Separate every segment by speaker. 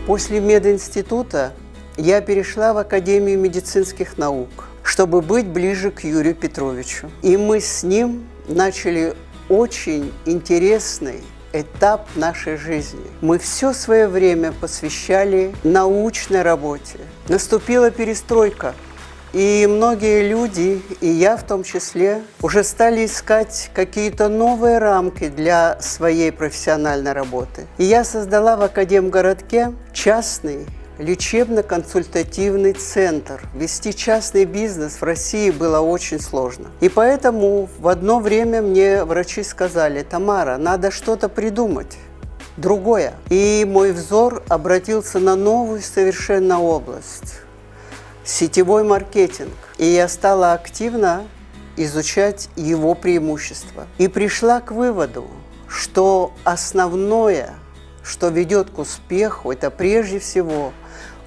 Speaker 1: После мединститута я перешла в Академию медицинских наук, чтобы быть ближе к Юрию Петровичу. И мы с ним начали очень интересный этап нашей жизни. Мы все свое время посвящали научной работе. Наступила перестройка. И многие люди, и я в том числе, уже стали искать какие-то новые рамки для своей профессиональной работы. И я создала в Академгородке частный лечебно-консультативный центр. Вести частный бизнес в России было очень сложно. И поэтому в одно время мне врачи сказали: Тамара, надо что-то придумать другое. И мой взор обратился на новую совершенно область – сетевой маркетинг. И я стала активно изучать его преимущества. И пришла к выводу, что основное, что ведет к успеху, это прежде всего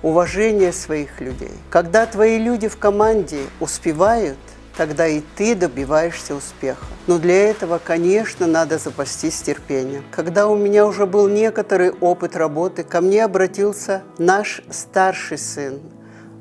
Speaker 1: уважение своих людей. Когда твои люди в команде успевают, тогда и ты добиваешься успеха. Но для этого, конечно, надо запастись терпением. Когда у меня уже был некоторый опыт работы, ко мне обратился наш старший сын,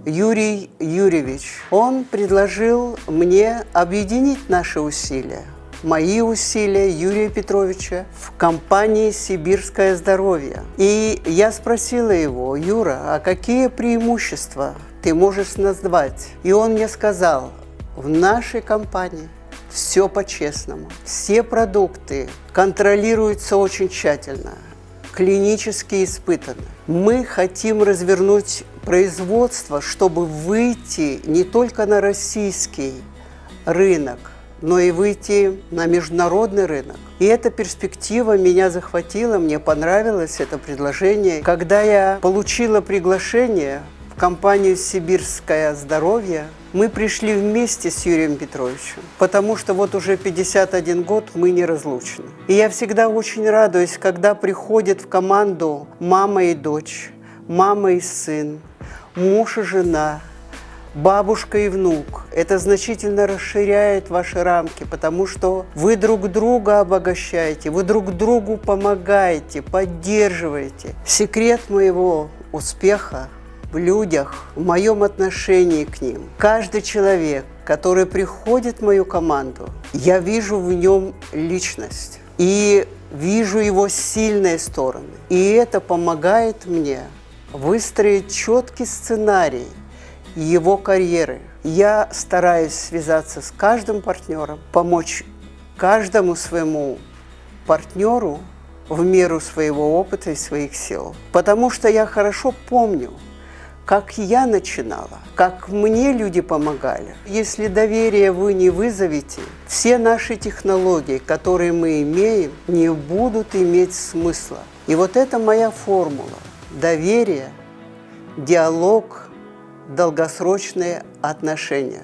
Speaker 1: Юрий Юрьевич. Он предложил мне объединить наши усилия, мои усилия, Юрия Петровича, в компании «Сибирское здоровье». И я спросила его: Юра, а какие преимущества ты можешь назвать? И он мне сказал: в нашей компании все по-честному, все продукты контролируются очень тщательно, клинически испытаны. Мы хотим развернуть производство, чтобы выйти не только на российский рынок, но и выйти на международный рынок. И эта перспектива меня захватила, мне понравилось это предложение. Когда я получила приглашение в компанию «Сибирское здоровье», мы пришли вместе с Юрием Петровичем, потому что вот уже 51 год мы неразлучны. И я всегда очень радуюсь, когда приходят в команду мама и дочь, мама и сын, муж и жена, бабушка и внук. Это значительно расширяет ваши рамки, потому что вы друг друга обогащаете, вы друг другу помогаете, поддерживаете. Секрет моего успеха в людях, в моем отношении к ним. Каждый человек, который приходит в мою команду, я вижу в нем личность и вижу его сильные стороны. И это помогает мне выстроить четкий сценарий его карьеры. Я стараюсь связаться с каждым партнером, помочь каждому своему партнеру в меру своего опыта и своих сил. Потому что я хорошо помню, как я начинала, как мне люди помогали. Если доверие вы не вызовете, все наши технологии, которые мы имеем, не будут иметь смысла. И вот это моя формула. Доверие, диалог, долгосрочные отношения.